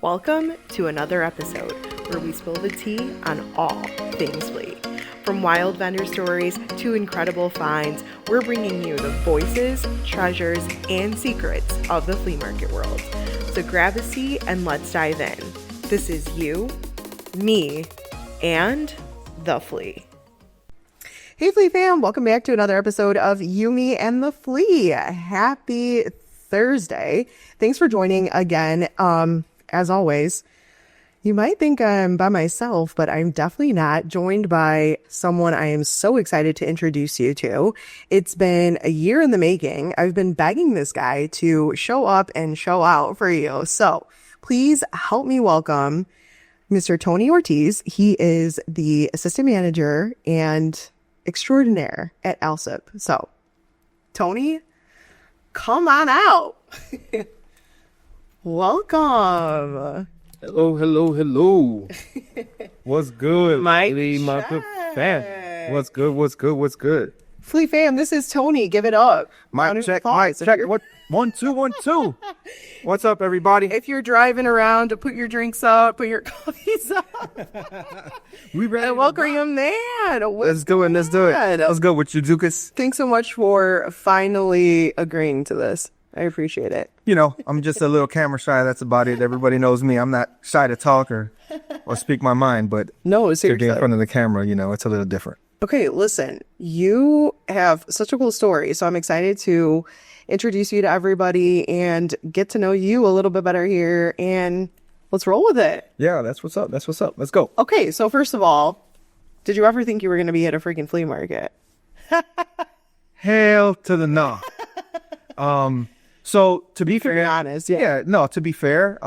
Welcome to another episode where we spill the tea on all things Flea. From wild vendor stories to incredible finds, we're bringing you the voices, treasures, and secrets of the flea market world. So grab a seat and let's dive in. This is you, me, and the Flea. Hey Flea fam, welcome back to another episode of You, Me, and the Flea. Happy Thursday. Thanks for joining again. As always, you might think I'm by myself, but I'm definitely not. Joined by someone I am so excited to introduce you to. It's been a year in the making. I've been begging this guy to show up and show out for you. So please help me welcome Mr. Tony Ortiz. He is the assistant manager and extraordinaire at ALSIP. So Tony, come on out. Welcome. Hello. What's good, Flea, my good fam? What's good? Flea fam, this is Tony. Give it up. Mic check. What? 1, 2, 1, 2. What's up, everybody? If you're driving around to put your drinks up, put your coffees up. We ready? And welcome him there. Let's do it. Let's go with you, Dukas. Thanks so much for finally agreeing to this. I appreciate it. You know, I'm just a little camera shy. That's about it. Everybody knows me. I'm not shy to talk or speak my mind, but no, seriously, to be in front of the camera, you know, it's a little different. Okay, listen, you have such a cool story, so I'm excited to introduce you to everybody and get to know you a little bit better here, and let's roll with it. Yeah, that's what's up. Let's go. Okay, so first of all, did you ever think you were going to be at a freaking flea market? Hell to the no. So to be fair, honest, to be fair,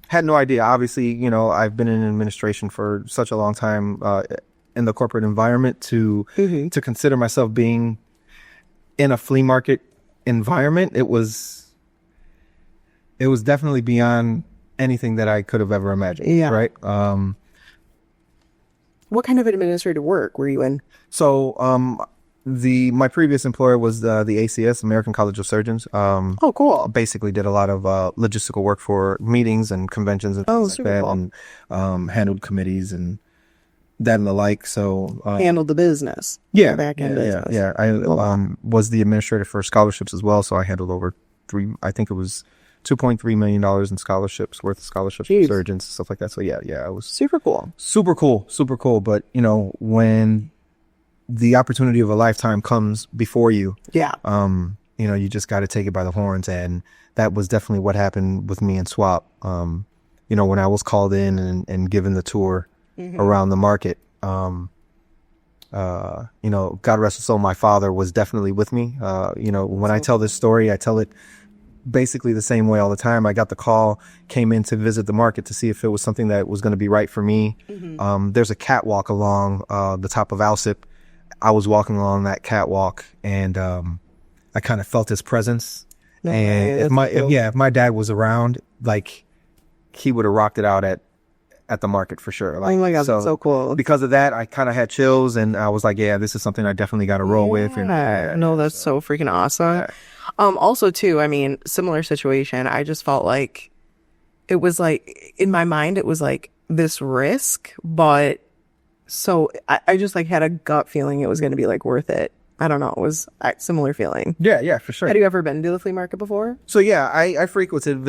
had no idea. Obviously, you know, I've been in administration for such a long time, in the corporate environment to consider myself being in a flea market environment. It was definitely beyond anything that I could have ever imagined. Yeah. Right. What kind of administrative work were you in? So, my previous employer was the ACS, American College of Surgeons. Oh, cool. Basically did a lot of logistical work for meetings and conventions and things like that, cool. And handled committees and that and the like. So Handled the business. Yeah, Back end business. Yeah. I was the administrator for scholarships as well, so I handled over $2.3 million in scholarships for surgeons and stuff like that. So yeah, it was Super cool. Super cool. But you know, when the opportunity of a lifetime comes before you, Yeah. you know, you just got to take it by the horns. And that was definitely what happened with me and Swap. You know, when I was called in and given the tour around the market, you know, God rest his soul, my father was definitely with me. You know, when I tell this story, I tell it basically the same way all the time. I got the call, came in to visit the market to see if it was something that was going to be right for me. There's a catwalk along the top of ALSIP. I was walking along that catwalk and I kind of felt his presence. And if my dad was around, like, he would have rocked it out at the market for sure. Like, oh my God, that's so cool. Because of that, I kind of had chills and I was like, yeah, this is something I definitely got to roll with. And, no, that's so freaking awesome. Yeah. Also too, I mean, similar situation. I just felt like it was like, in my mind, it was like this risk, but so I just like had a gut feeling it was going to be like worth it. I don't know. It was a similar feeling. Yeah, for sure. Had you ever been to the flea market before? So yeah, I frequented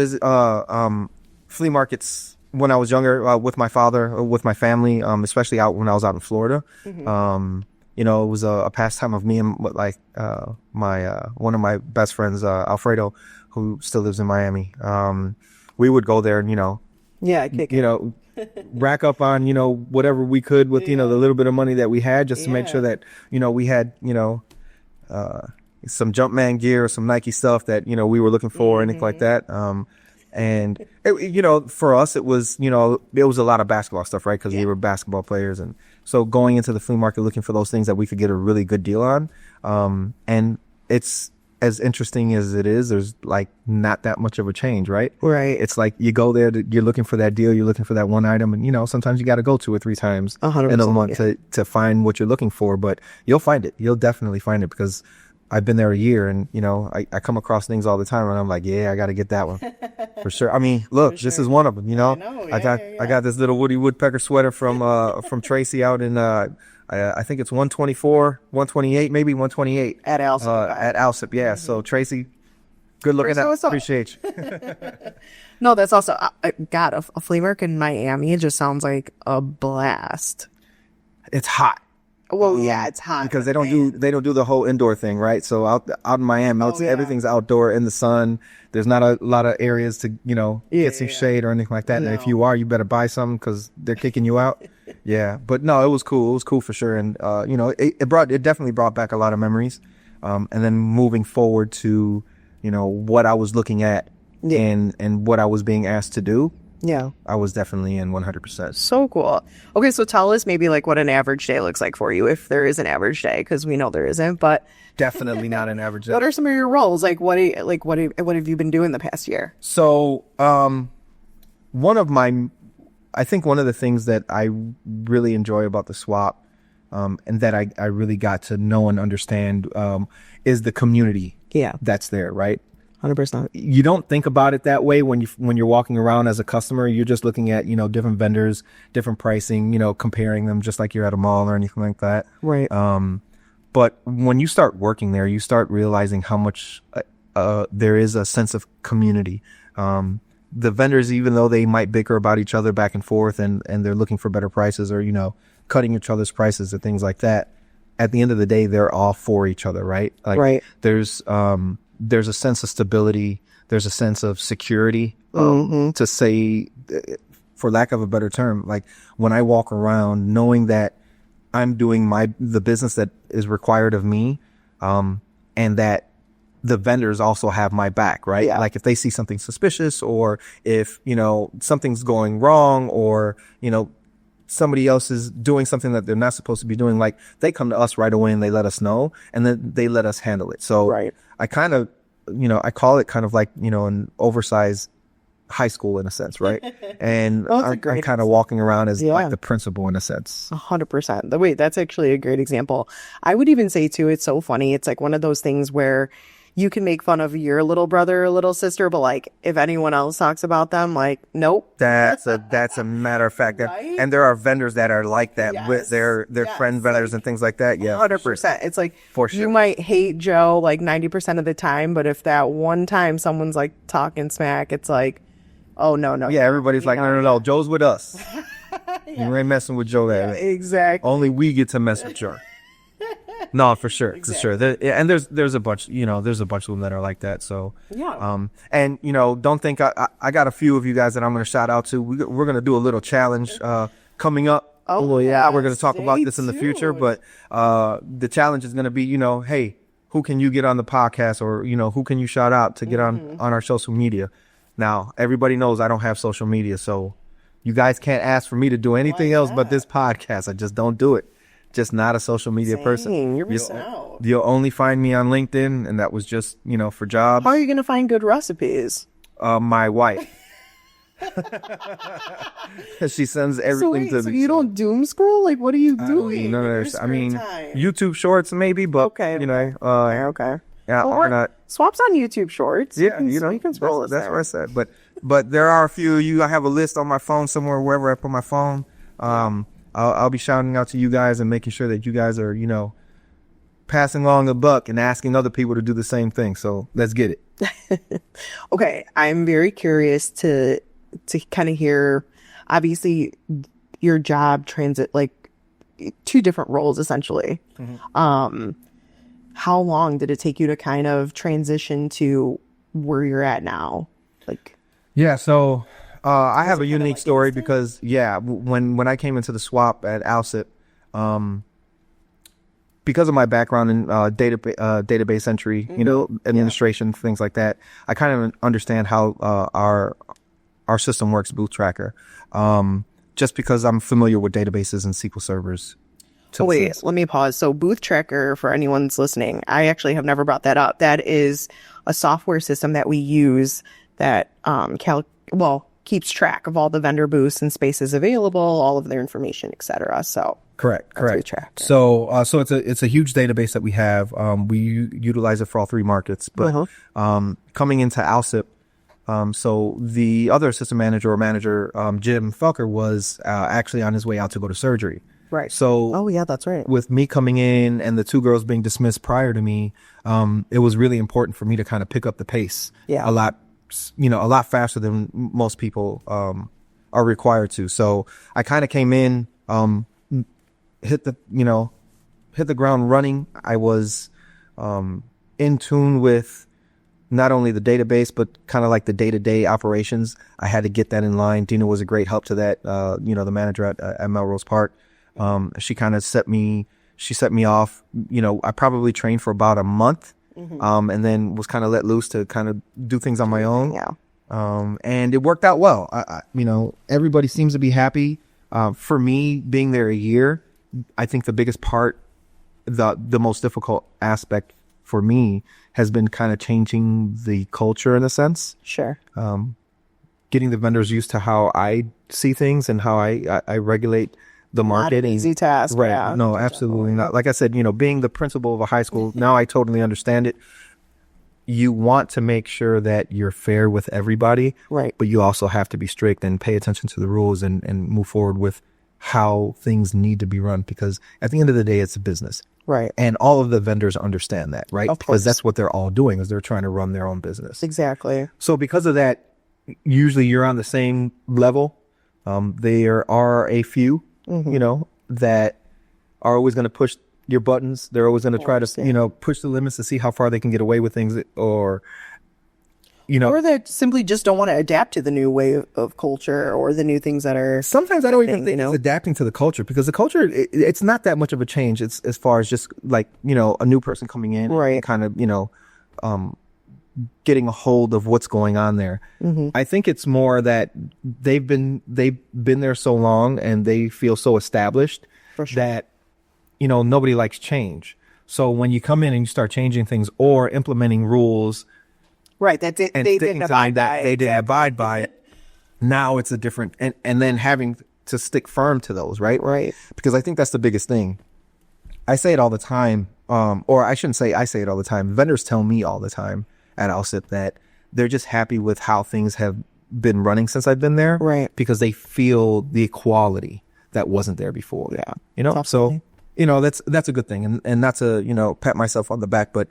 flea markets when I was younger, with my father, with my family, especially when I was out in Florida. You know, it was a pastime of me and my one of my best friends, Alfredo, who still lives in Miami. We would go there and, you know, rack up on, you know, whatever we could with, you know, the little bit of money that we had, just to make sure that, you know, we had, you know, some Jumpman gear or some Nike stuff that, you know, we were looking for, anything like that. And it, you know, for us, it was, you know, it was a lot of basketball stuff, right? Because we were basketball players. And so going into the flea market, looking for those things that we could get a really good deal on. And it's, as interesting as it is, there's like not that much of a change, right? Right. It's like you go there, you're looking for that deal, you're looking for that one item, and you know, sometimes you got to go 2 or 3 times in a month to find what you're looking for, but you'll find it. You'll definitely find it because I've been there a year, and I come across things all the time, and I'm like, yeah, I got to get that one for sure. I mean, look, this is one of them. I know, yeah, I got this little Woody Woodpecker sweater from Tracy out in I think it's 124, 128, maybe 128 at Alsip. At Alsip, yeah. So Tracy, good looking out. Appreciate you. No, that's also God. A flea market in Miami. It just sounds like a blast. It's hot. Well, yeah, it's hot because they don't do the whole indoor thing, right? So out in Miami, everything's outdoor in the sun. There's not a lot of areas to get some shade or anything like that. No. And if you are, you better buy some because they're kicking you out. Yeah, but no, it was cool. It was cool for sure, and it definitely brought back a lot of memories. And then moving forward to what I was looking at and what I was being asked to do. Yeah, I was definitely in 100%. So cool. Okay, so tell us maybe like what an average day looks like for you, if there is an average day, because we know there isn't. But definitely not an average day. What are some of your roles? Like what have you been doing the past year? So, I think one of the things that I really enjoy about the swap, and that I really got to know and understand, is the community. Yeah, that's there, right? 100%. You don't think about it that way when you're walking around as a customer. You're just looking at different vendors, different pricing, comparing them just like you're at a mall or anything like that. Right. But when you start working there, you start realizing how much there is a sense of community. The vendors, even though they might bicker about each other back and forth, and they're looking for better prices or cutting each other's prices and things like that, at the end of the day, they're all for each other, right? Like, right. There's a sense of stability. There's a sense of security, to say, for lack of a better term. Like when I walk around knowing that I'm doing the business that is required of me, and that the vendors also have my back, right? Yeah. Like if they see something suspicious, or if, something's going wrong, or, somebody else is doing something that they're not supposed to be doing, like they come to us right away and they let us know, and then they let us handle it. So right. I kind of, I call it kind of like, an oversized high school in a sense, right? And I'm kind of walking around as like the principal in a sense. 100%. Wait, that's actually a great example. I would even say too, it's so funny. It's like one of those things where you can make fun of your little brother or little sister, but like if anyone else talks about them, like, nope. That's a matter of fact. Right? And there are vendors that are like that with their friend vendors and things like that. Yeah. 100%. It's like, for sure. You might hate Joe like 90% of the time, but if that one time someone's like talking smack, it's like, oh, no. Yeah, everybody's like, no. Joe's with us. You ain't messing with Joe there. Yeah, exactly. Only we get to mess with Joe. No, for sure, exactly. for sure. And there's a bunch, there's a bunch of them that are like that. So and don't think I got a few of you guys that I'm going to shout out to. We're going to do a little challenge coming up. Oh yeah, we're going to talk about this in the future. But the challenge is going to be, hey, who can you get on the podcast, or who can you shout out to get on our social media? Now everybody knows I don't have social media, so you guys can't ask for me to do anything else but this podcast. I just don't do it. Just not a social media person. You're missing out. You'll only find me on LinkedIn, and that was just, for jobs. How are you going to find good recipes? My wife. She sends everything to me. So you don't doom scroll? Like, what are you doing? YouTube Shorts maybe, but, okay. Okay. Yeah, well, Swap's on YouTube Shorts. Yeah, you can scroll. That's what I said. But there are a few. I have a list on my phone somewhere, wherever I put my phone. I'll be shouting out to you guys and making sure that you guys are, passing along the buck and asking other people to do the same thing. So let's get it. Okay. I'm very curious to kind of hear, obviously, your job transit, like two different roles, essentially. Mm-hmm. How long did it take you to kind of transition to where you're at now? So I have a unique story because, when I came into the swap at Alsip, because of my background in database entry, administration, things like that, I kind of understand how our system works, Booth Tracker, just because I'm familiar with databases and SQL servers. Wait, let me pause. So Booth Tracker, for anyone's listening, I actually have never brought that up. That is a software system that we use that keeps track of all the vendor booths and spaces available, all of their information, etc. So Correct. we track it. So, so it's a huge database that we have. We utilize it for all 3 markets, but, coming into Alsip, so the other assistant manager or manager, Jim Felker, was, actually on his way out to go to surgery. Right. So, oh yeah, that's right. With me coming in and the 2 girls being dismissed prior to me, it was really important for me to kind of pick up the pace a lot faster than most people, are required to. So I kind of came in, hit the ground running. I was, in tune with not only the database, but kind of like the day-to-day operations. I had to get that in line. Dina was a great help to that. The manager at Melrose Park. She kind of set me off. I probably trained for about a month, and then was kind of let loose to kind of do things on my own. Yeah. And it worked out well. Everybody seems to be happy. For me, being there a year, I think the biggest part, the most difficult aspect for me has been kind of changing the culture in a sense. Sure. Getting the vendors used to how I see things and how I regulate the market. Not an easy task. Right. Yeah, No, absolutely not. Like I said, being the principal of a high school, now I totally understand it. You want to make sure that you're fair with everybody. Right. But you also have to be strict and pay attention to the rules and move forward with how things need to be run, because at the end of the day, it's a business. Right. And all of the vendors understand that, right? Of Because course. that's what they're all doing, is they're trying to run their own business. Exactly. So because of that, usually you're on the same level. There are a few, that are always going to push your buttons. They're always going to try to, push the limits to see how far they can get away with things, or they simply just don't want to adapt to the new way of culture or the new things that are. Sometimes I don't even think it's adapting to the culture, because the culture, it's not that much of a change. It's as far as just like, a new person coming in, Right. and kind of, getting a hold of what's going on there. I think it's more that they've been there so long and they feel so established that, nobody likes change. So when you come in and you start changing things or implementing rules, Right. They didn't abide by it. they didn't abide by it. Now it's a different, and then having to stick firm to those, right? Right. Because I think that's the biggest thing. I say it all the time, or I shouldn't say I say it all the time. Vendors tell me all the time at Alsip that they're just happy with how things have been running since I've been there. Right. Because they feel the equality that wasn't there before. Yeah. So, that's a good thing. And not to, pat myself on the back, but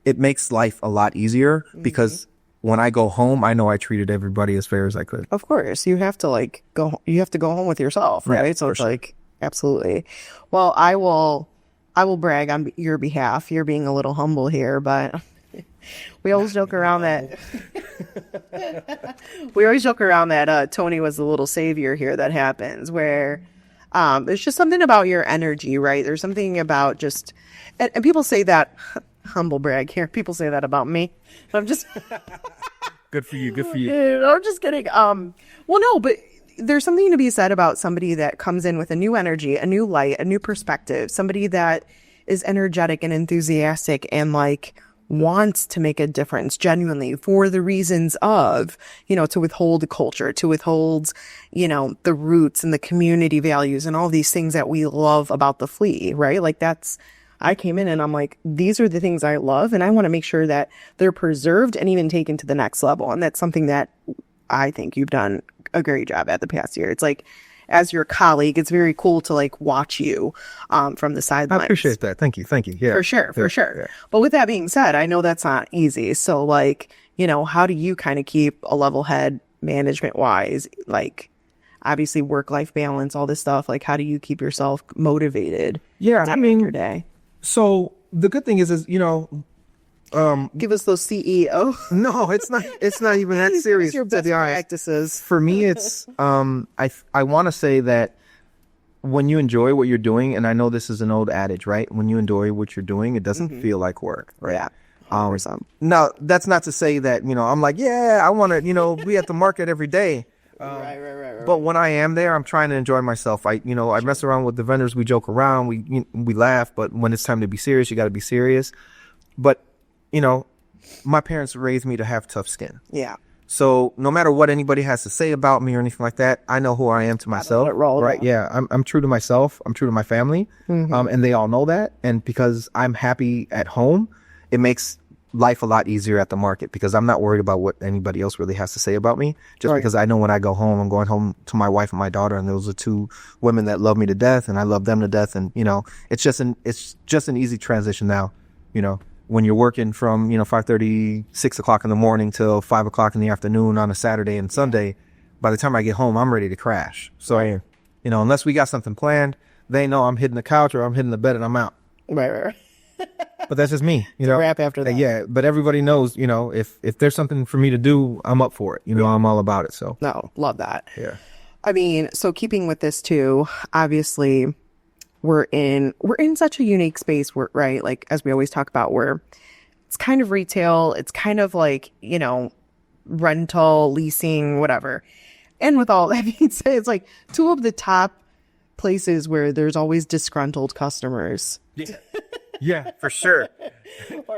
it makes life a lot easier, because when I go home, I know I treated everybody as fair as I could. Of course, you have to go home with yourself, right? Yeah, So it's sure. absolutely. Well, I will brag on your behalf. You're being a little humble here, but we always joke around that Tony was the little savior here. That happens where there's just something about your energy, right? There's something about just, and people say that. Humble brag here. People say that about me. I'm just Good for you. I'm just kidding. Well, no, but there's something to be said about somebody that comes in with a new energy, a new light, a new perspective, somebody that is energetic and enthusiastic and wants to make a difference genuinely for the reasons of, to withhold the culture, to withhold, the roots and the community values and all these things that we love about the Flea, right? I came in and I'm like, these are the things I love, and I want to make sure that they're preserved and even taken to the next level. And that's something that I think you've done a great job at the past year. It's as your colleague, it's very cool to watch you from the sidelines. I appreciate that. Thank you. Yeah. For sure. Yeah. But with that being said, I know that's not easy. So how do you kind of keep a level head management wise? Obviously work-life balance, all this stuff. How do you keep yourself motivated? Yeah. Your day. So the good thing is, Give us those CEO. no, it's not even that serious. Your best practices. For me, it's, I want to say that when you enjoy what you're doing, and I know this is an old adage, right? When you enjoy what you're doing, it doesn't feel like work, right? Yeah. 100%. Now, that's not to say that, I'm I want to, be at the market every day. Right. But when I am there, I'm trying to enjoy myself. I mess around with the vendors. We joke around. We laugh. But when it's time to be serious, you got to be serious. But, my parents raised me to have tough skin. Yeah. So no matter what anybody has to say about me or anything like that, I know who I am to myself. Right? Yeah, I'm true to myself. I'm true to my family, and they all know that. And because I'm happy at home, it makes life a lot easier at the market because I'm not worried about what anybody else really has to say about me. Just because I know when I go home, I'm going home to my wife and my daughter, and those are two women that love me to death, and I love them to death. And it's just an easy transition now. When you're working from 5:30, 6 o'clock in the morning till 5 o'clock in the afternoon on a Saturday and Sunday, by the time I get home, I'm ready to crash. So unless we got something planned, they know I'm hitting the couch or I'm hitting the bed and I'm out. Right. But that's just me, Wrap after that. Yeah, but everybody knows, if there's something for me to do, I'm up for it. I'm all about it. So no, love that. Yeah. I mean, so keeping with this too, obviously we're in such a unique space where, right? Like, as we always talk about, where it's kind of retail, it's kind of like, rental, leasing, whatever. And with all that being said, it's like two of the top places where there's always disgruntled customers. Yeah, for sure.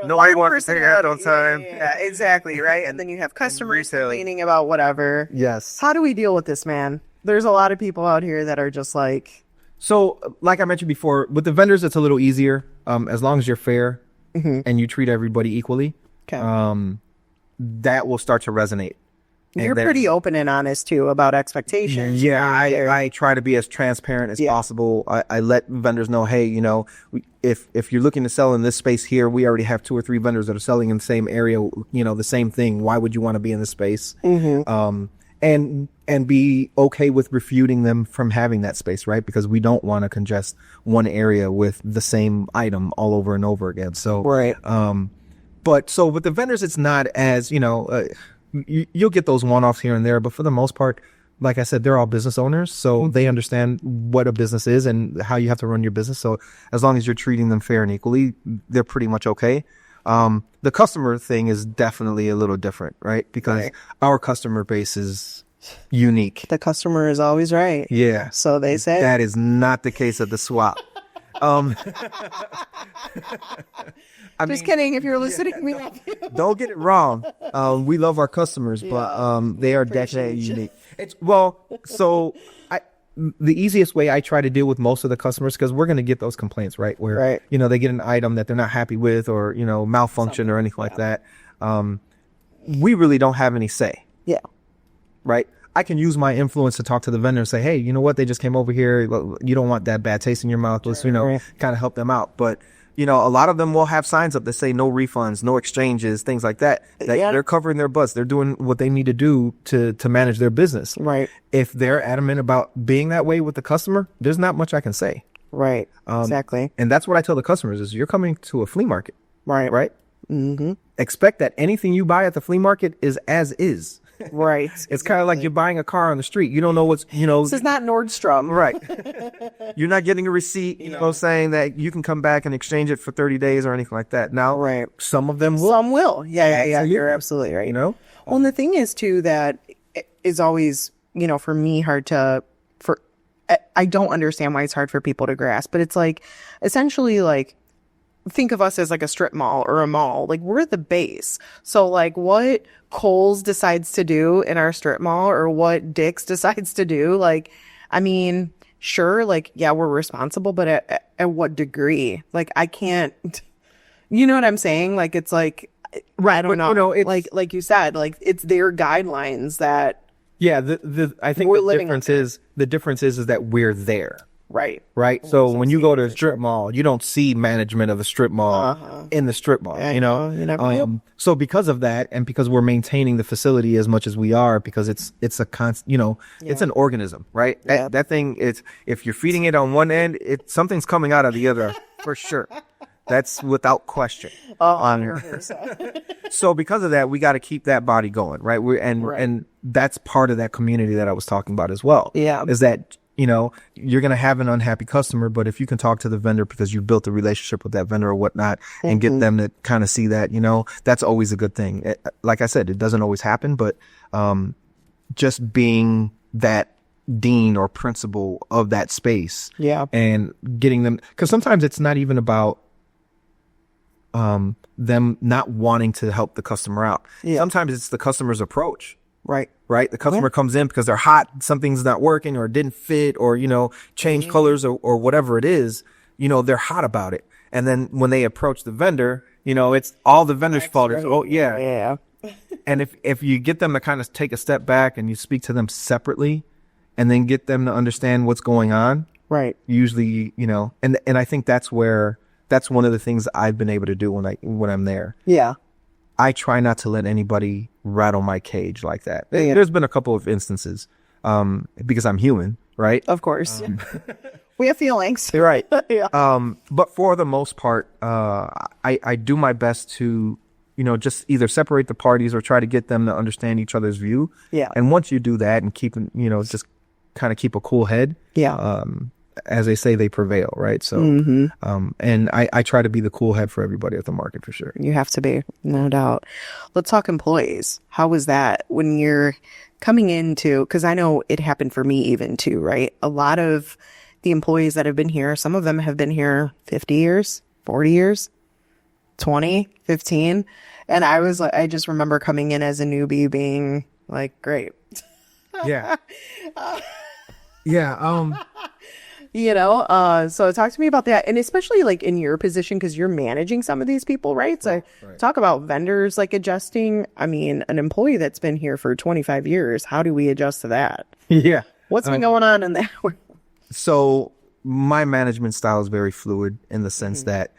Nobody wants to pay out on time. Yeah, exactly, right? And then you have customers complaining about whatever. Yes. How do we deal with this, man? There's a lot of people out here that are just like... So, like I mentioned before, with the vendors, it's a little easier. As long as you're fair and you treat everybody equally, that will start to resonate. You're pretty open and honest, too, about expectations. Yeah, I try to be as transparent as possible. I let vendors know, hey, if you're looking to sell in this space here, we already have 2 or 3 vendors that are selling in the same area, the same thing. Why would you want to be in this space? And be okay with refuting them from having that space, right? Because we don't want to congest one area with the same item all over and over again. So, but so with the vendors, it's not as, you'll get those one-offs here and there, but for the most part, like I said, they're all business owners, so they understand what a business is and how you have to run your business. So as long as you're treating them fair and equally, they're pretty much okay. The customer thing is definitely a little different, right? Because our customer base is unique. The customer is always right. Yeah. So they say. That is not the case at the swap. Just kidding. If you're listening, we love you. Don't get it wrong. We love our customers, but they are definitely unique. The easiest way I try to deal with most of the customers, because we're going to get those complaints, right? Where they get an item that they're not happy with, or malfunction or anything like that. We really don't have any say. Yeah. Right. I can use my influence to talk to the vendor and say, hey, you know what? They just came over here. You don't want that bad taste in your mouth. Let's, kind of help them out. But, a lot of them will have signs up that say no refunds, no exchanges, things like that. They're covering their butts. They're doing what they need to do to manage their business. Right. If they're adamant about being that way with the customer, there's not much I can say. Right. Exactly. And that's what I tell the customers is you're coming to a flea market. Right. Right. Mm-hmm. Expect that anything you buy at the flea market is as is. Right. It's kind of like you're buying a car on the street. You don't know what's, This is not Nordstrom. Right. You're not getting a receipt, saying that you can come back and exchange it for 30 days or anything like that. Now, some of them will. Some will. Yeah. You're absolutely right. Well, and the thing is, too, that is always, for me, hard to, I don't understand why it's hard for people to grasp, but it's like, essentially, like, think of us as like a strip mall or a mall. Like, we're the base. So like what Kohl's decides to do in our strip mall or what Dick's decides to do, like, I mean, sure, like, yeah, we're responsible, but at what degree? Like, I can't, you know what I'm saying? Like, it's like, I don't know. Like you said, like, it's their guidelines that. Yeah. I think the difference is that we're there. Right. Right. So when you go to a strip mall, you don't see management of a strip mall in the strip mall, so because of that, and because we're maintaining the facility as much as we are, because it's a it's an organism, right? Yeah. That thing, if you're feeding it on one end, something's coming out of the other for sure. That's without question. So because of that, we got to keep that body going, right? And that's part of that community that I was talking about as well. Yeah. Is that, you're going to have an unhappy customer, but if you can talk to the vendor because you built a relationship with that vendor or whatnot and get them to kind of see that, that's always a good thing. Like I said, it doesn't always happen, but just being that dean or principal of that space and getting them, because sometimes it's not even about them not wanting to help the customer out. Yeah. Sometimes it's the customer's approach. Right. Right. The customer comes in because they're hot, something's not working or it didn't fit or, change colors or whatever it is, they're hot about it. And then when they approach the vendor, it's all the vendor's fault. It's, oh yeah. Yeah. And if you get them to kind of take a step back and you speak to them separately and then get them to understand what's going on. Right. Usually, and I think that's one of the things I've been able to do when I'm there. Yeah. I try not to let anybody rattle my cage like that. Yeah. There's been a couple of instances, because I'm human, right? Of course. We have feelings. You're right. Yeah. But for the most part, I do my best to, just either separate the parties or try to get them to understand each other's view. Yeah. And once you do that and keep, just kind of keep a cool head. Yeah. As they say, they prevail, right? So, and I try to be the cool head for everybody at the market for sure. You have to be, no doubt. Let's talk employees. How was that when you're coming into, because I know it happened for me even too, right? A lot of the employees that have been here, some of them have been here 50 years, 40 years, 20, 15. And I just remember coming in as a newbie being like, great. Yeah. Yeah. So talk to me about that. And especially like in your position, because you're managing some of these people, right? So talk about vendors like adjusting. I mean, an employee that's been here for 25 years, how do we adjust to that? Yeah. What's been going on in that? So my management style is very fluid in the sense that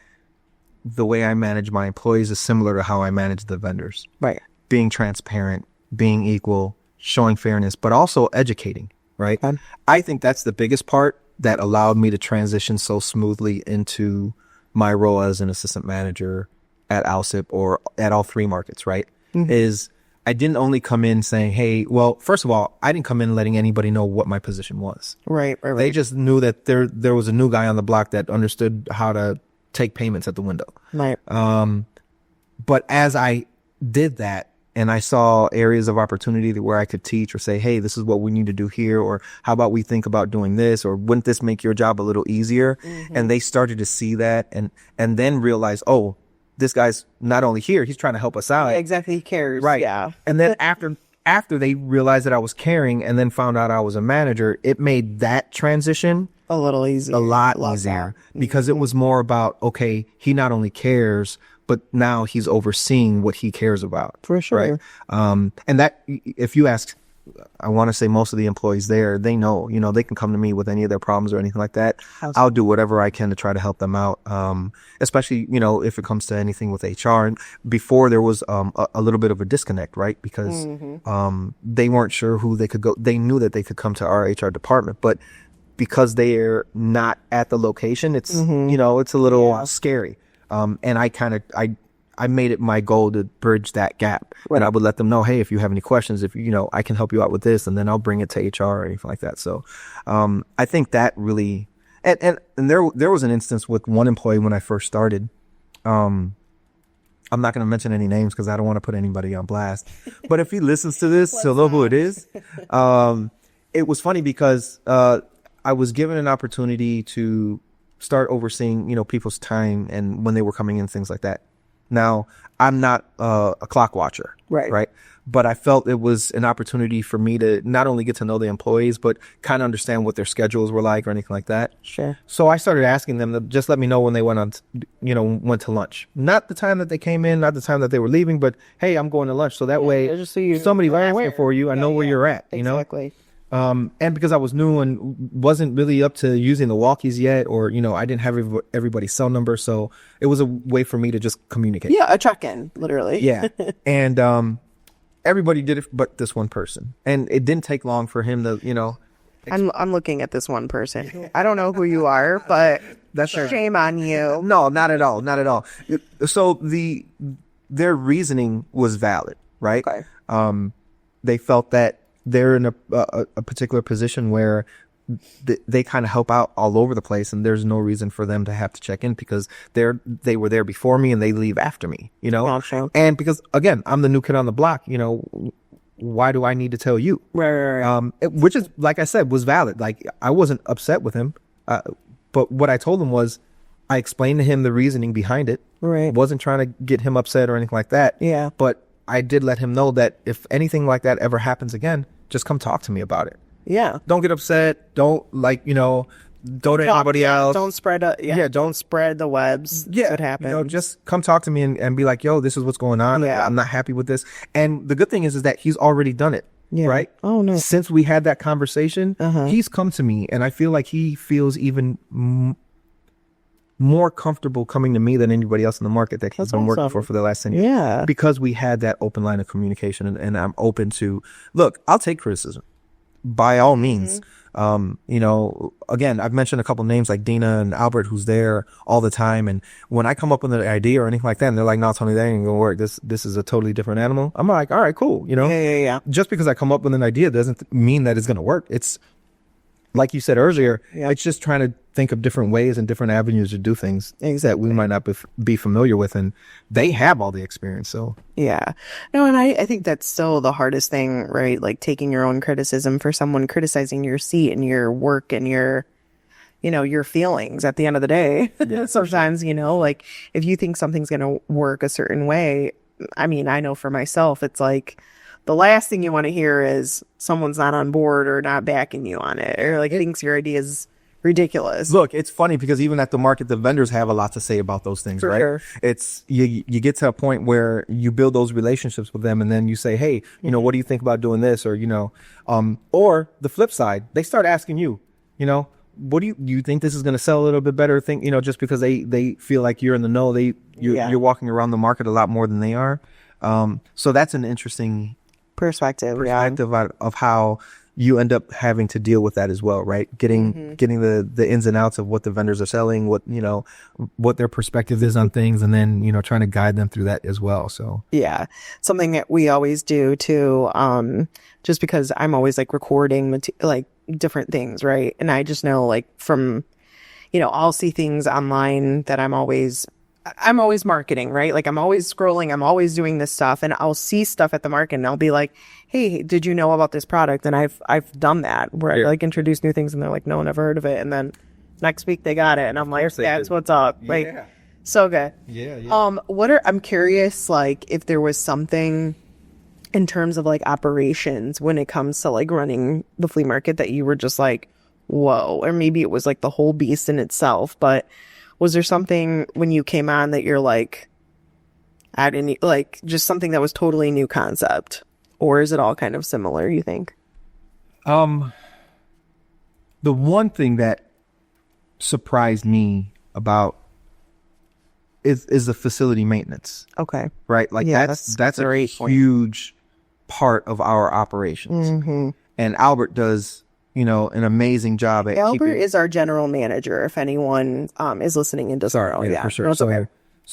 the way I manage my employees is similar to how I manage the vendors. Right. Being transparent, being equal, showing fairness, but also educating, right? I think that's the biggest part that allowed me to transition so smoothly into my role as an assistant manager at Alsip or at all three markets, right? Is I didn't only come in saying, hey, well, first of all, I didn't come in letting anybody know what my position was. Right. They just knew that there was a new guy on the block that understood how to take payments at the window. Right. But as I did that, and I saw areas of opportunity where I could teach or say, hey, this is what we need to do here. Or how about we think about doing this? Or wouldn't this make your job a little easier? And they started to see that and then realize, oh, this guy's not only here, he's trying to help us out. Yeah, exactly. He cares. Right. Yeah. And then after they realized that I was caring and then found out I was a manager, it made that transition a little easier. A lot easier. Because it was more about, okay, he not only cares, but now he's overseeing what he cares about. For sure. Right? And that, if you ask, I want to say most of the employees there, they know, they can come to me with any of their problems or anything like that. I'll do whatever I can to try to help them out. Especially, if it comes to anything with HR. And before there was, a little bit of a disconnect, right? Because, they weren't sure who they could go. They knew that they could come to our HR department, but because they're not at the location, it's, it's a little scary. And I made it my goal to bridge that gap. Right. And I would let them know, hey, if you have any questions, if I can help you out with this, and then I'll bring it to HR or anything like that. So, I think that really, and there was an instance with one employee when I first started. I'm not going to mention any names because I don't want to put anybody on blast, but if he listens to this, he'll know who it is. It was funny because, I was given an opportunity to start overseeing, people's time and when they were coming in, things like that. Now, I'm not a clock watcher, right? But I felt it was an opportunity for me to not only get to know the employees, but kind of understand what their schedules were like or anything like that. Sure. So I started asking them to just let me know when they went went to lunch. Not the time that they came in, not the time that they were leaving, but hey, I'm going to lunch. So that way, just so somebody's asking for you, I know where you're at, Exactly. And because I was new and wasn't really up to using the walkies yet, or, I didn't have everybody's cell number. So it was a way for me to just communicate. Yeah. A check-in, literally. Yeah. And, everybody did it, but this one person. And it didn't take long for him to, I'm looking at this one person. I don't know who you are, but that's shame on you. No, not at all. Not at all. So their reasoning was valid, right? Okay. They felt that they're in a particular position where they kind of help out all over the place, and there's no reason for them to have to check in because they were there before me and they leave after me, Gotcha. And because again, I'm the new kid on the block, why do I need to tell you? Right. Which is, like I said, was valid. Like I wasn't upset with him. But what I told him was, I explained to him the reasoning behind it. Right. Wasn't trying to get him upset or anything like that. Yeah. But I did let him know that if anything like that ever happens again, just come talk to me about it. Yeah. Don't get upset. Don't go to anybody else. Don't spread don't spread the webs. Yeah. That happens. Just come talk to me and be like, yo, this is what's going on. Yeah. I'm not happy with this. And the good thing is that he's already done it. Yeah. Right? Oh, no. Since we had that conversation, he's come to me, and I feel like he feels even more comfortable coming to me than anybody else in the market that he's been working for the last 10 years. Yeah. Because we had that open line of communication, and I'm open to, look, I'll take criticism by all means. Again, I've mentioned a couple names like Dina and Albert, who's there all the time. And when I come up with an idea or anything like that, and they're like, no, Tony, that ain't gonna work. This is a totally different animal. I'm like, all right, cool. Yeah. Just because I come up with an idea doesn't mean that it's going to work. It's like you said earlier, it's just trying to think of different ways and different avenues to do things that we might not be familiar with. And they have all the experience. So yeah. No, and I think that's still the hardest thing, right? Like taking your own criticism for someone criticizing your seat and your work and your feelings at the end of the day. Sometimes, like if you think something's going to work a certain way, I mean, I know for myself, it's like the last thing you want to hear is someone's not on board or not backing you on it, or like thinks your idea is ridiculous. Look, it's funny because even at the market, the vendors have a lot to say about those things, right? Sure. It's you get to a point where you build those relationships with them, and then you say, hey, what do you think about doing this? Or, or the flip side, they start asking you, what do you think this is going to sell a little bit better? Just because they feel like you're in the know, you're walking around the market a lot more than they are. So that's an interesting perspective of how you end up having to deal with that as well, right? Getting the ins and outs of what the vendors are selling, what their perspective is on things, and then trying to guide them through that as well. So yeah, something that we always do too, just because I'm always like recording like different things, right? And I just know like from I'll see things online that I'm always marketing, right? Like I'm always scrolling, I'm always doing this stuff, and I'll see stuff at the market and I'll be like, hey, did you know about this product? And I've done that where I like introduce new things and they're like, no, never heard of it. And then next week they got it and I'm like, that's what's up. Like, so good. Yeah. I'm curious, like if there was something in terms of like operations when it comes to like running the flea market that you were just like, whoa, or maybe it was like the whole beast in itself, but was there something when you came on that you're like, I didn't like just something that was totally new concept, or is it all kind of similar, you think? The one thing that surprised me about is the facility maintenance. Okay. Right? Like that's a huge part of our operations. And Albert does an amazing job at Albert is our general manager, if anyone is listening in. Sorry, for sure.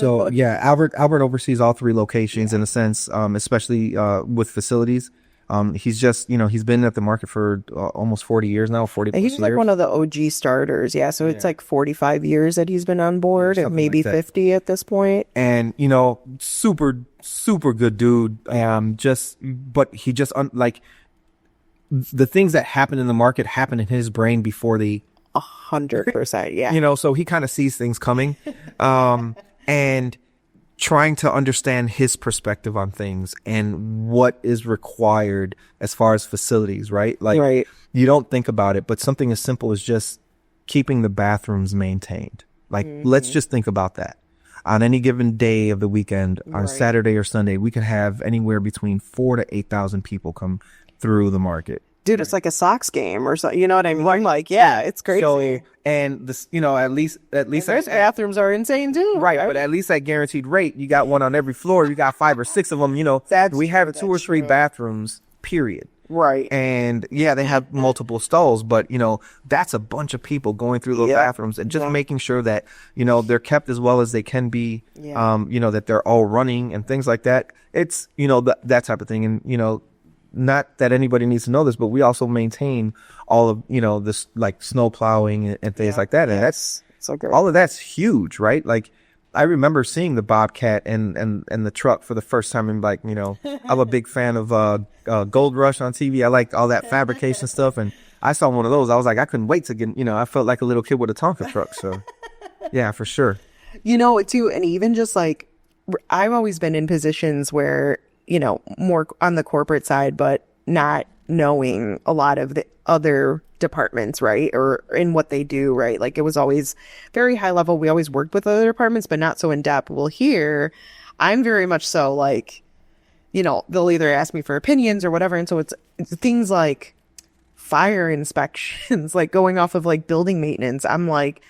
No, Albert oversees all three locations in a sense, especially with facilities. He's just, he's been at the market for almost 40 years now, 40 plus years. He's like one of the OG starters. Yeah. So it's like 45 years that he's been on board, maybe like 50 at this point. And, super, super good dude. But he just like the things that happen in the market happen in his brain before they 100%. Yeah. So he kind of sees things coming, and trying to understand his perspective on things and what is required as far as facilities, right? Like you don't think about it, but something as simple as just keeping the bathrooms maintained. Like, let's just think about that. On any given day of the weekend, on Saturday or Sunday, we could have anywhere between 4,000 to 8,000 people come through the market. Dude, it's like a Sox game or something. You know what I mean? I'm like, yeah, it's crazy. So, and this, at least those bathrooms are insane too. Right. But at least at guaranteed rate, you got one on every floor. You got 5 or 6 of them, we have 2 or 3 bathrooms, period. Right. And yeah, they have multiple stalls, but that's a bunch of people going through those bathrooms and just making sure that, they're kept as well as they can be, that they're all running and things like that. It's, that type of thing. And, not that anybody needs to know this, but we also maintain all of, this like snow plowing and things like that. And that's so great. All of that's huge, right? Like I remember seeing the Bobcat and the truck for the first time. And like, I'm a big fan of, Gold Rush on TV. I like all that fabrication stuff. And I saw one of those. I was like, I couldn't wait to get, I felt like a little kid with a Tonka truck. So Yeah, for sure. You know, too, and even just like, I've always been in positions where, you know, more on the corporate side, but not knowing a lot of the other departments, right? Or in what they do, right? Like, it was always very high level. We always worked with other departments, but not so in depth. Well, here, I'm very much so like, you know, they'll either ask me for opinions or whatever. And so it's things like fire inspections, like going off of like building maintenance. I'm like,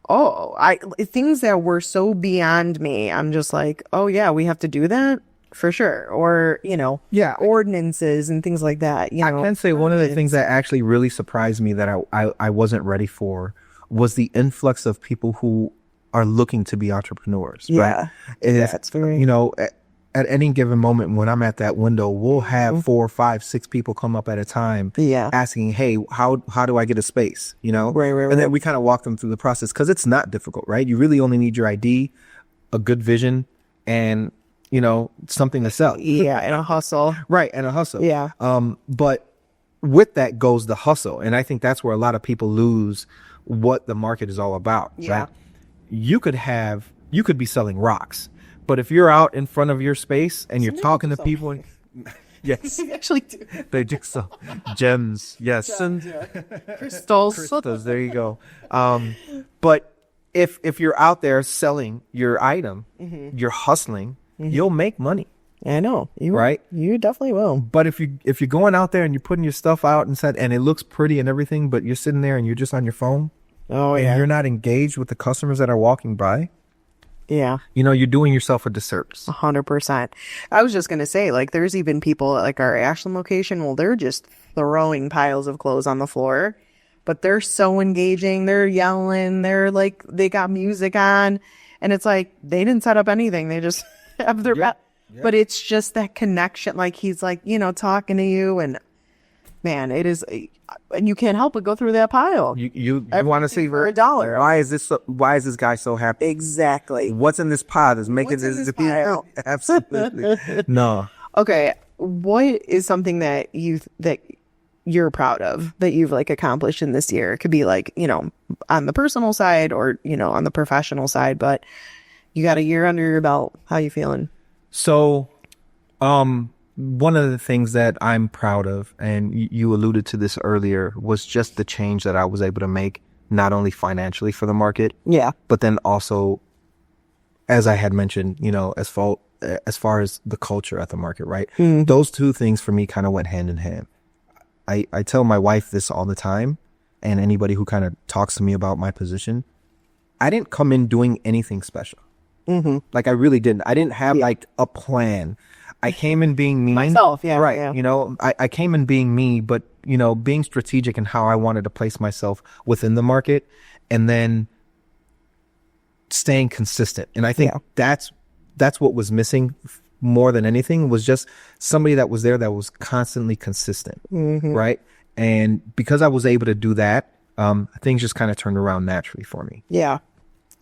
oh, things that were so beyond me. I'm just like, oh yeah, we have to do that for sure. Or, you know, Yeah. ordinances and things like that. You know, I can say one of the things that actually really surprised me that I wasn't ready for was the influx of people who are looking to be entrepreneurs. Yeah. Right? That's very, You know, at any given moment when I'm at that window, we'll have 4, 5, 6 people come up at a time Yeah. asking, hey, how do I get a space? You know? Right. And then we kind of walk them through the process because it's not difficult, right? You really only need your ID, a good vision, and, you know, something to sell. Yeah. And a hustle. Right. And a hustle. Yeah. But with that goes the hustle. And I think that's where a lot of people lose what the market is all about. Yeah. Right? You could be selling rocks, but if you're out in front of your space and you're talking to people, and, yes, We actually do. they do so. Gems. Yes. Crystals. Crystals, there you go. But if you're out there selling your item, you're hustling, you'll make money. I know. You Right? You definitely will. But if you're going out there and you're putting your stuff out and it looks pretty and everything, but you're sitting there and you're just on your phone, Oh, and yeah. you're not engaged with the customers that are walking by, Yeah. you know, you're doing yourself a disservice. 100%. I was just going to say, like, there's even people at like our Ashland location. Well, they're just throwing piles of clothes on the floor, but they're so engaging. They're yelling. They're like, they got music on, and it's like, they didn't set up anything. They just have their, but it's just that connection. Like, he's like, you know, talking to you, and man, it is, and you can't help but go through that pile. You want to see for $1. why is this guy so happy? Exactly. What's in this pile that's making What's in this this pile? Absolutely. No. Okay, what is something that you're proud of that you've like accomplished in this year? It could be like, you know, on the personal side or, you know, on the professional side, but you got a year under your belt. How you feeling? So, one of the things that I'm proud of, and you alluded to this earlier, was just the change that I was able to make, not only financially for the market, Yeah. but then also, as I had mentioned, you know, as far as the culture at the market, right? Those two things for me kind of went hand in hand. I tell my wife this all the time, and anybody who kind of talks to me about my position, I didn't come in doing anything special. Like, I really didn't. I didn't have like a plan. I came in being me. Myself, yeah, Right. yeah. You know, I came in being me, but, you know, being strategic in how I wanted to place myself within the market, and then staying consistent. And I think that's what was missing more than anything, was just somebody that was there that was constantly consistent. Right. And because I was able to do that, things just kind of turned around naturally for me. Yeah.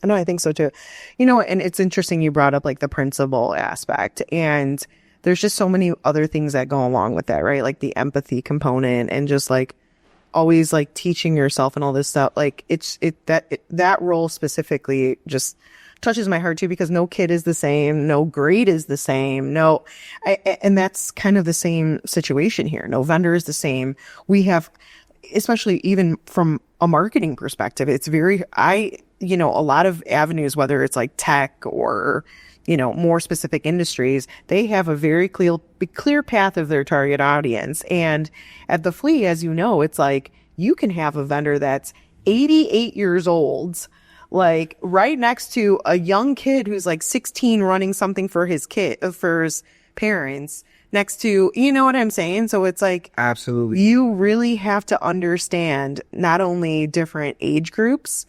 I know, I think so too. You know, and it's interesting you brought up like the principal aspect, and there's just so many other things that go along with that, right? Like the empathy component, and just like always like teaching yourself and all this stuff. Like that role specifically just touches my heart too, because no kid is the same. No grade is the same. And that's kind of the same situation here. No vendor is the same. We have, especially even from a marketing perspective, it's you know, a lot of avenues, whether it's like tech or, you know, more specific industries, they have a very clear path of their target audience. And at the Flea, as you know, it's like you can have a vendor that's 88 years old, like right next to a young kid who's like 16 running something for his parents next to, you know what I'm saying? So it's like, Absolutely. you really have to understand not only different age groups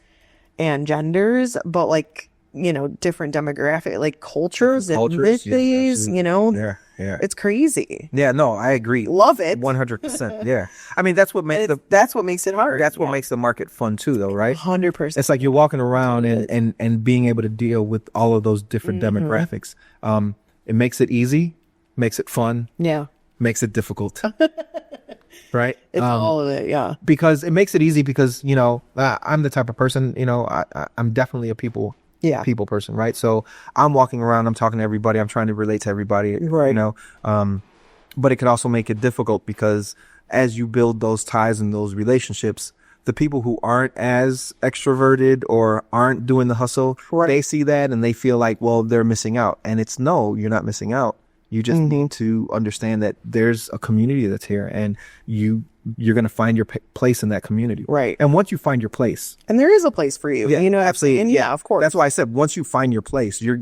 and genders, but like, you know, different demographic, like cultures and ethnicities, you know, it's crazy. Yeah, no, I agree. Love it. 100%. Yeah. I mean, that's what makes that's what makes it hard. That's what makes the market fun too, though, right? 100%. It's like you're walking around and being able to deal with all of those different demographics. It makes it easy, makes it fun, Yeah. makes it difficult. right? It's all of it. Yeah. Because it makes it easy because, you know, I'm the type of person, you know, I'm definitely a people person, right? So I'm walking around, I'm talking to everybody, I'm trying to relate to everybody, Right. you know, but it could also make it difficult because as you build those ties and those relationships, the people who aren't as extroverted or aren't doing the hustle, Right. they see that and they feel like, well, they're missing out. And it's no, you're not missing out. You just need to understand that there's a community that's here and you're going to find your place in that community. Right. And once you find your place. And there is a place for you. You know, absolutely. And yeah, of course. That's why I said, once you find your place, you're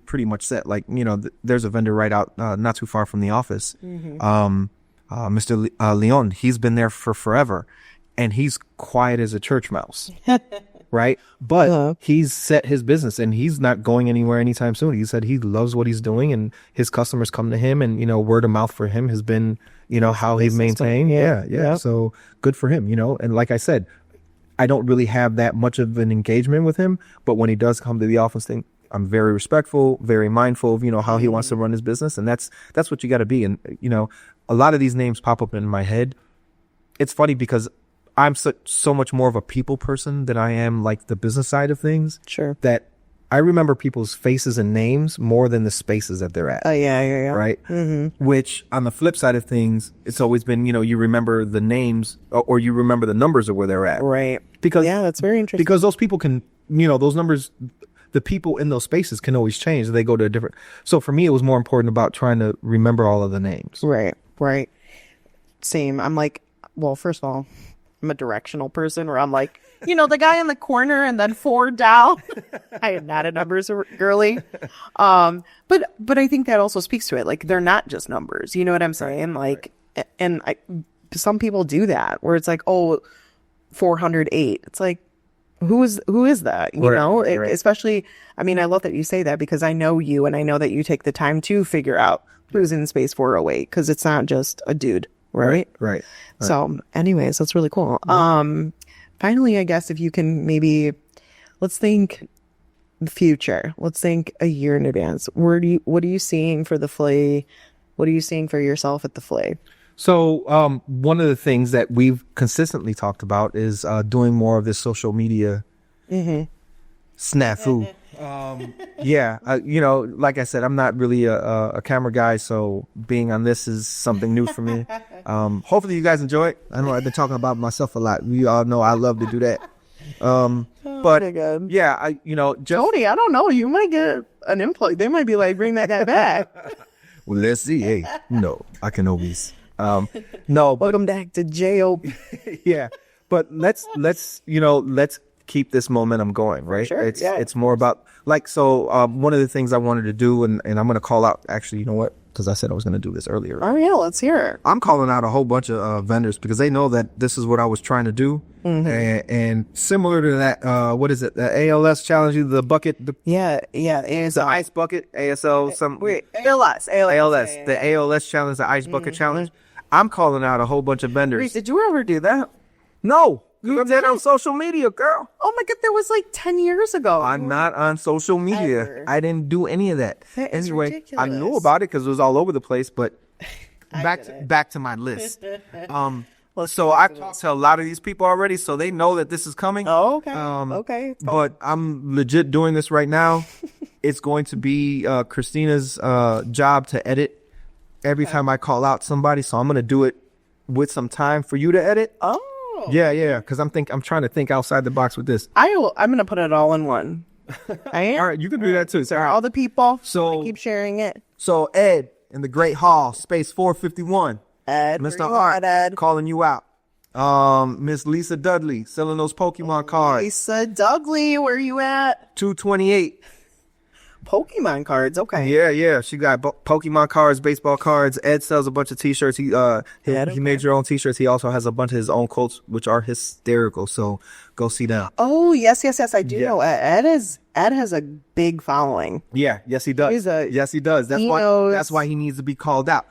pretty much set. Like, you know, there's a vendor right out, not too far from the office. Mr. Leon, he's been there for forever and he's quiet as a church mouse. Right. But he's set his business and he's not going anywhere anytime soon. He said he loves what he's doing and his customers come to him and, you know, word of mouth for him has been, you know, how he's maintained. Yeah. So good for him, you know, and like I said, I don't really have that much of an engagement with him, but when he does come to the office thing, I'm very respectful, very mindful of, you know, how he wants to run his business. And that's what you got to be. And, you know, a lot of these names pop up in my head. It's funny because I'm so much more of a people person than I am like the business side of things. Sure. That I remember people's faces and names more than the spaces that they're at. Yeah. Right. Which on the flip side of things, it's always been, you know, you remember the names or you remember the numbers of where they're at. Right. Because that's very interesting. Because those people can, you know, those numbers, the people in those spaces can always change. They go to a different. So for me, it was more important about trying to remember all of the names. Right. Same. I'm like, well, first of all, I'm a directional person where I'm like, you know, the guy in the corner and then 4 down. I am not a numbers girly. But I think that also speaks to it. Like, they're not just numbers. You know what I'm saying? Like, and some people do that where it's like, oh, 408. It's like, who is that? You know, especially, I mean, I love that you say that because I know you and I know that you take the time to figure out who's in space 408 because it's not just a dude. Right. So anyways, that's really cool. Finally, I guess if you can maybe, let's think the future. Let's think a year in advance. What are you seeing for the Flea? What are you seeing for yourself at the Flea? So one of the things that we've consistently talked about is doing more of this social media snafu. You know, like I said, I'm not really a camera guy, so being on this is something new for me. Hopefully you guys enjoy it. I know I've been talking about myself a lot. We all know I love to do that. But yeah, you know, Tony, I don't know. You might get an employee. They might be like, bring that guy back. Well, let's see. Hey, no, I can always. No, Welcome back to jail. Yeah, but let's keep this momentum going, right? Sure, it's more about like, so one of the things I wanted to do, and I'm going to call out, actually, you know what? Because I said I was going to do this earlier. Oh yeah, let's hear it. I'm calling out a whole bunch of vendors because they know that this is what I was trying to do. And similar to that, what is it? The ALS challenge, the bucket. Yeah. It's the ice bucket, ASL, ALS. The ALS challenge, the ice bucket challenge. I'm calling out a whole bunch of vendors. Wait, did you ever do that? No. You did that on social media, girl. Oh my God, that was like 10 years ago. I'm not on social media. Ever. I didn't do any of that. That is anyway, ridiculous. I knew about it because it was all over the place, but back to my list. So I've talked to a lot of these people already, so they know that this is coming. Oh, okay. Okay. But I'm legit doing this right now. It's going to be Christina's job to edit every time I call out somebody, so I'm going to do it with some time for you to edit. Oh. Yeah, because I'm trying to think outside the box with this. I'm gonna put it all in one. I am. All right, you can do that too. Sorry, all the people. So I keep sharing it. So Ed in the Great Hall, space 451. Ed, Mr. Hart, Ed. calling you out. Miss Lisa Dudley selling those Pokemon cards. Lisa Dudley, where you at? 228. Pokemon cards, okay. Yeah. She got Pokemon cards, baseball cards. Ed sells a bunch of T-shirts. He made your own T-shirts. He also has a bunch of his own quotes, which are hysterical. So go see them. Oh yes, I do know. Ed has a big following. Yeah, yes he does. Yes he does. That's why he needs to be called out.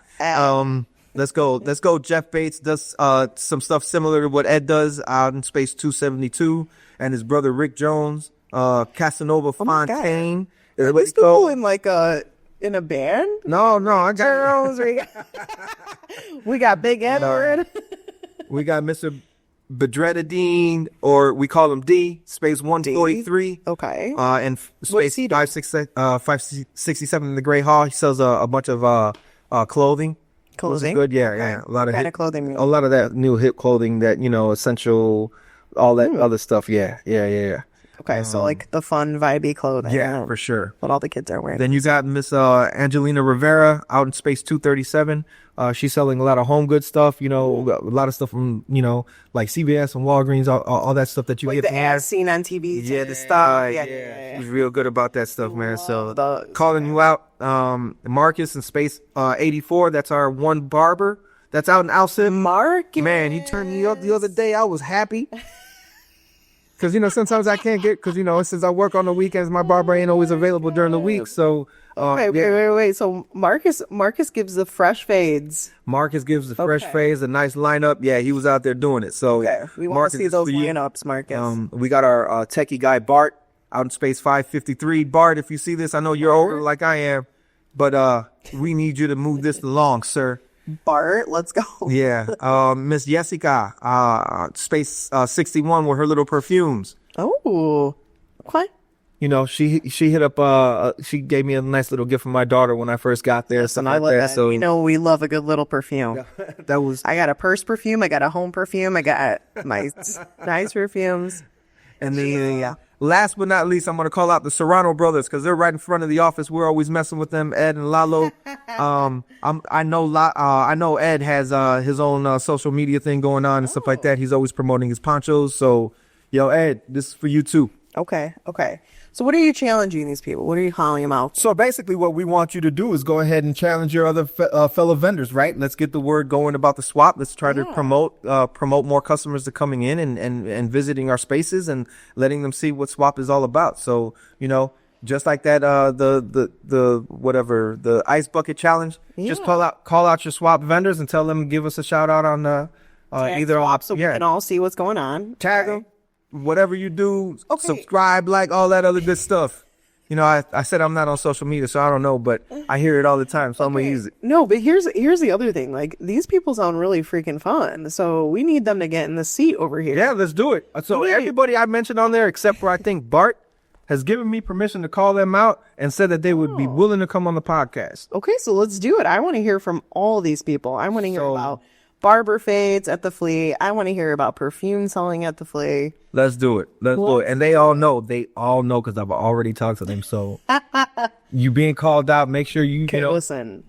Let's go. Jeff Bates does some stuff similar to what Ed does out in Space 272, and his brother Rick Jones, Casanova Fontaine. Are we still in in a band? No, I got we got Big Edward. We got Mr. Bedreddine, or we call him D, space 143. Okay. And space 567 in the Gray Hall. He sells a bunch of clothing. Clothing? Good, yeah. A lot of Kind hip, of clothing. a lot of that new hip clothing that, essential, all that other stuff. Yeah. Okay, so like the fun, vibey clothing. Yeah, for sure. What all the kids are wearing. Then you got Miss Angelina Rivera out in space 237. She's selling a lot of home good stuff, a lot of stuff from, like CVS and Walgreens, all that stuff that you like get the ads seen on TV. Yeah, the stuff. Yeah. She's real good about that stuff, man. So calling you out, Marcus in space 84. That's our one barber that's out in Alcid. Mark, man, he turned me up the other day. I was happy. Because, sometimes I can't get, because, since I work on the weekends, my barber ain't always available during the week. So, wait. So Marcus gives the fresh fades. Marcus gives the fresh fades, a nice lineup. Yeah, he was out there doing it. So, we want to see those lineups, Marcus. We got our techie guy, Bart, out in space 553. Bart, if you see this, I know you're older like I am, but we need you to move this along, sir. Bart, let's go. Yeah. Miss Jessica, space 61 with her little perfumes. Oh, okay. She hit up, she gave me a nice little gift from my daughter when I first got there. And I love that. So, we love a good little perfume. I got a purse perfume. I got a home perfume. I got my nice perfumes. And then, last but not least, I'm going to call out the Serrano brothers because they're right in front of the office. We're always messing with them, Ed and Lalo. I know Ed has his own social media thing going on and stuff like that. He's always promoting his ponchos. So, Ed, this is for you too. Okay. So what are you challenging these people? What are you calling them out? So basically what we want you to do is go ahead and challenge your other fellow vendors, right? Let's get the word going about the swap. Let's try to promote more customers to coming in and visiting our spaces and letting them see what swap is all about. So, just like that, the ice bucket challenge, just call out your swap vendors and tell them, give us a shout out on either swap so we can all see what's going on. Tag them. Whatever you do, subscribe, like all that other good stuff. I said I'm not on social media, so I don't know, but I hear it all the time, so I'm gonna use it. No, but here's the other thing. Like, these people sound really freaking fun, so we need them to get in the seat over here. Yeah, let's do it. So everybody I mentioned on there, except for I think Bart, has given me permission to call them out and said that they would be willing to come on the podcast. Okay, so let's do it. I want to hear from all these people. I want to hear about barber fades at the Flea. I want to hear about perfume selling at the Flea. Let's do it. Let's do it. And they all know because I've already talked to them. So you being called out, make sure you listen.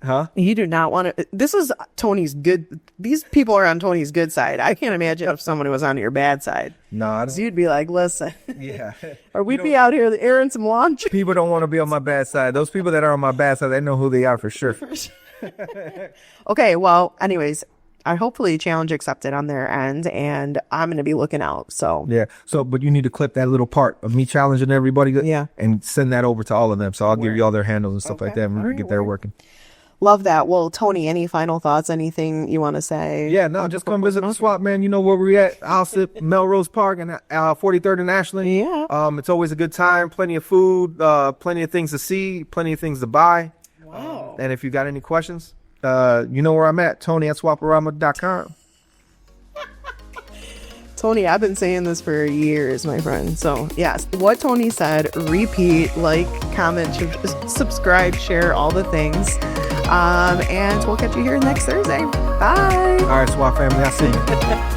Huh? You do not want to. This is Tony's good. These people are on Tony's good side. I can't imagine if someone was on your bad side. No, you'd be like, listen. Yeah. Or we'd be out here airing some laundry. People don't want to be on my bad side. Those people that are on my bad side, they know who they are for sure. Okay, well, anyways, I hopefully challenge accepted on their end, and I'm going to be looking out. So yeah. So, but you need to clip that little part of me challenging everybody. Yeah. And send that over to all of them. So I'll give you all their handles and stuff like that, and we can get there working. Love that. Well, Tony, any final thoughts? Anything you want to say? Yeah, no, just come visit the swap, man. You know where we're at. Alsip, Melrose Park, and 43rd and Ashland. Yeah. It's always a good time. Plenty of food, plenty of things to see, plenty of things to buy. Wow. And if you got any questions, you know where I'm at. Tony at Swap-O-Rama.com. Tony, I've been saying this for years, my friend. So yes, what Tony said, repeat, like, comment, subscribe, share, all the things. And we'll catch you here next Thursday. Bye. All right, Swap family. I'll see you.